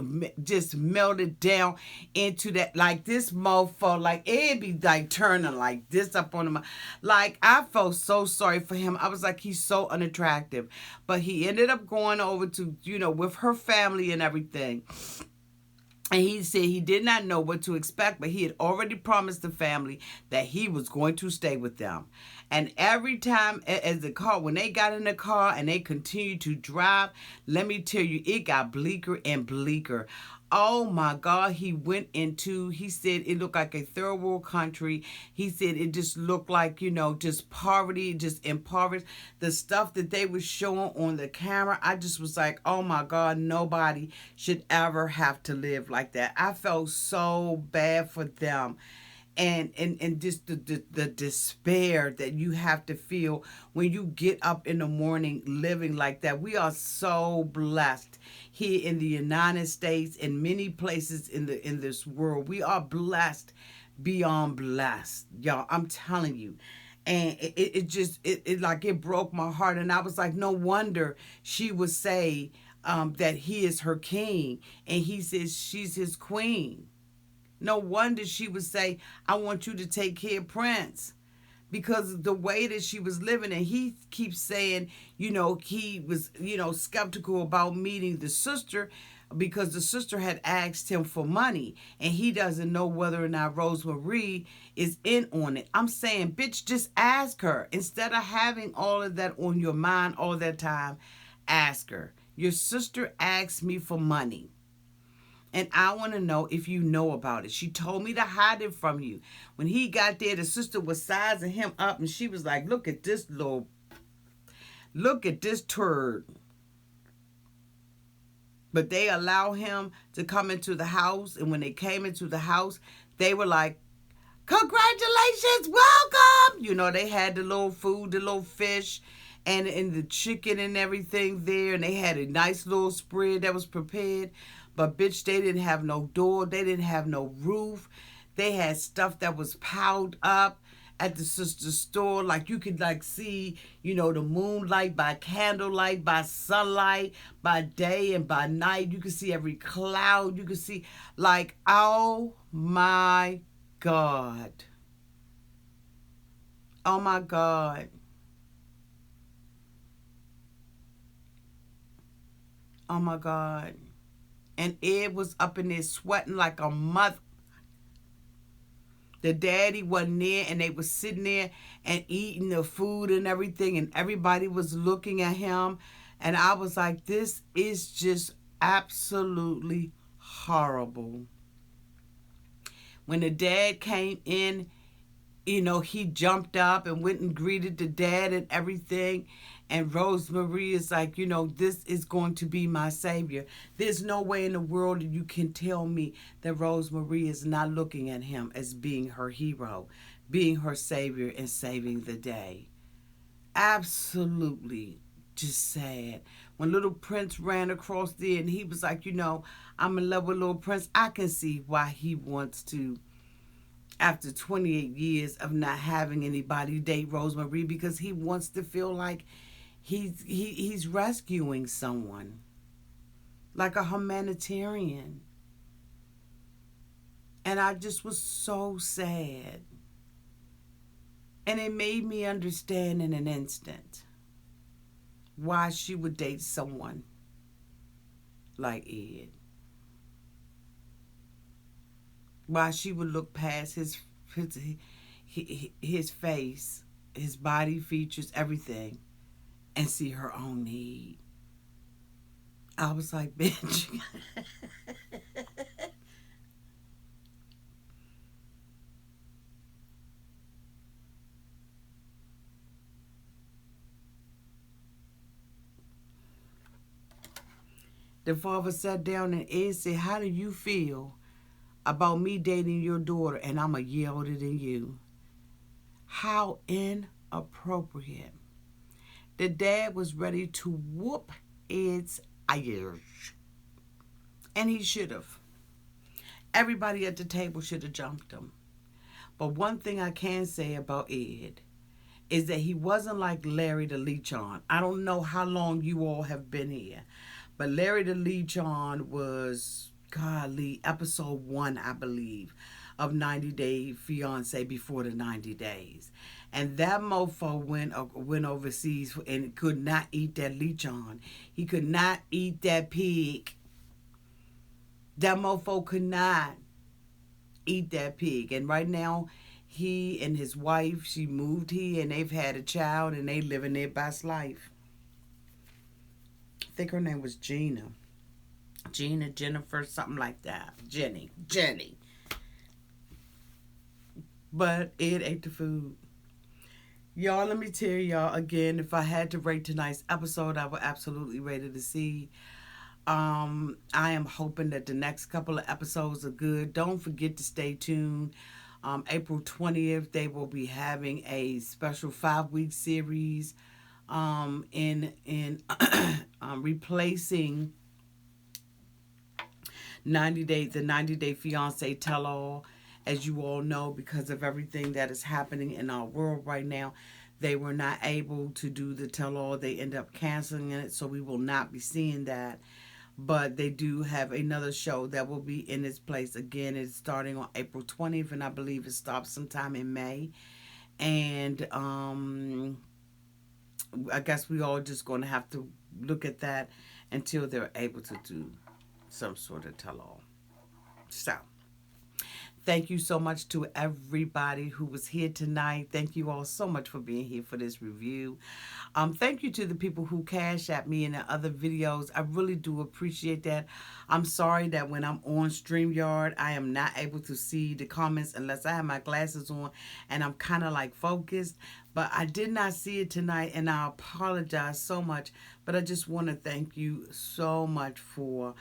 melted down into that, like this mofo, like it be like turning like this up on him. Like I felt so sorry for him. I was like, he's so unattractive. But he ended up going over to, with her family and everything. And he said he did not know what to expect, but he had already promised the family that he was going to stay with them. And every time, as the car, when they got in the car and they continued to drive, let me tell you, it got bleaker and bleaker. Oh my God, he said it looked like a third world country. He said it just looked like, just poverty, just impoverished. The stuff that they were showing on the camera, I just was like, oh my God, nobody should ever have to live like that. I felt so bad for them. And just the despair that you have to feel when you get up in the morning living like that. We are so blessed here in the United States and many places in this world. We are blessed beyond blessed, y'all. I'm telling you. And it broke my heart. And I was like, no wonder she would say that he is her king and he says she's his queen. No wonder she would say, I want you to take care of Prince. Because of the way that she was living. And he keeps saying, he was, skeptical about meeting the sister because the sister had asked him for money. And he doesn't know whether or not Rosemarie is in on it. I'm saying, bitch, just ask her. Instead of having all of that on your mind all that time, ask her. Your sister asked me for money. And I want to know if you know about it. She told me to hide it from you. When he got there, the sister was sizing him up and she was like, look at this turd. But they allow him to come into the house. And when they came into the house, they were like, congratulations, welcome. They had the little food, the little fish and the chicken and everything there. And they had a nice little spread that was prepared. But bitch, they didn't have no door. They didn't have no roof. They had stuff that was piled up at the sister's store. Like you could see, the moonlight by candlelight, by sunlight, by day and by night. You could see every cloud. You could see oh my God. Oh my God. Oh my God. And Ed was up in there sweating like a mother. The daddy wasn't there and they were sitting there and eating the food and everything and everybody was looking at him. And I was like, this is just absolutely horrible. When the dad came in, he jumped up and went and greeted the dad and everything. And Rosemarie is like, this is going to be my savior. There's no way in the world that you can tell me that Rosemarie is not looking at him as being her hero, being her savior and saving the day. Absolutely just sad. When little Prince ran across there and he was like, I'm in love with little Prince. I can see why he wants to, after 28 years of not having anybody date Rosemarie, because he wants to feel like he's rescuing someone, like a humanitarian. And I just was so sad. And it made me understand in an instant why she would date someone like Ed. Why she would look past his face, his body features, everything, and see her own need. I was like, bitch. The father sat down and Ed said, how do you feel about me dating your daughter and I'm a year older than you? How inappropriate. The dad was ready to whoop Ed's ears. And he should have. Everybody at the table should have jumped him. But one thing I can say about Ed is that he wasn't like Larry the Leech-On. I don't know how long you all have been here, but Larry the Leech-On was, golly, episode 1, I believe, of 90 Day Fiance before the 90 days. And that mofo went overseas and could not eat that Leech-On. He could not eat that pig. That mofo could not eat that pig. And right now, he and his wife, she moved here and they've had a child and they living their best life. I think her name was Gina. Gina, Jennifer, something like that. Jenny. But it ate the food. Y'all, let me tell y'all again, if I had to rate tonight's episode, I would absolutely rate it a C. I am hoping that the next couple of episodes are good. Don't forget to stay tuned. April 20th, they will be having a special 5-week series in replacing 90 Day Fiance Tell All. As you all know, because of everything that is happening in our world right now, they were not able to do the tell all. They end up canceling it, so we will not be seeing that. But they do have another show that will be in its place. Again, it's starting on April 20th, and I believe it stops sometime in May. And I guess we all just going to have to look at that until they're able to do some sort of tell all. So, thank you so much to everybody who was here tonight. Thank you all so much for being here for this review. Thank you to the people who cash at me in the other videos. I really do appreciate that. I'm sorry that when I'm on StreamYard, I am not able to see the comments unless I have my glasses on and I'm kind of like focused. But I did not see it tonight and I apologize so much. But I just want to thank you so much for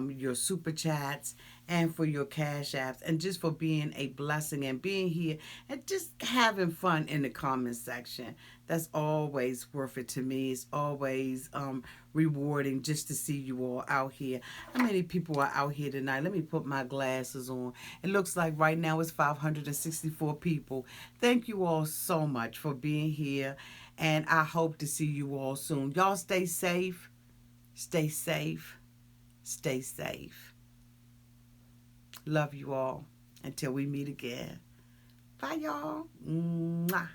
your super chats and for your cash apps and just for being a blessing and being here and just having fun in the comment section. That's always worth it to me. It's always rewarding just to see you all out here. How many people are out here tonight? Let me put my glasses on. It looks like right now it's 564 people. Thank you all so much for being here, and I hope to see you all soon. Y'all stay safe. Stay safe. Stay safe. Love you all. Until we meet again. Bye, y'all. Mwah.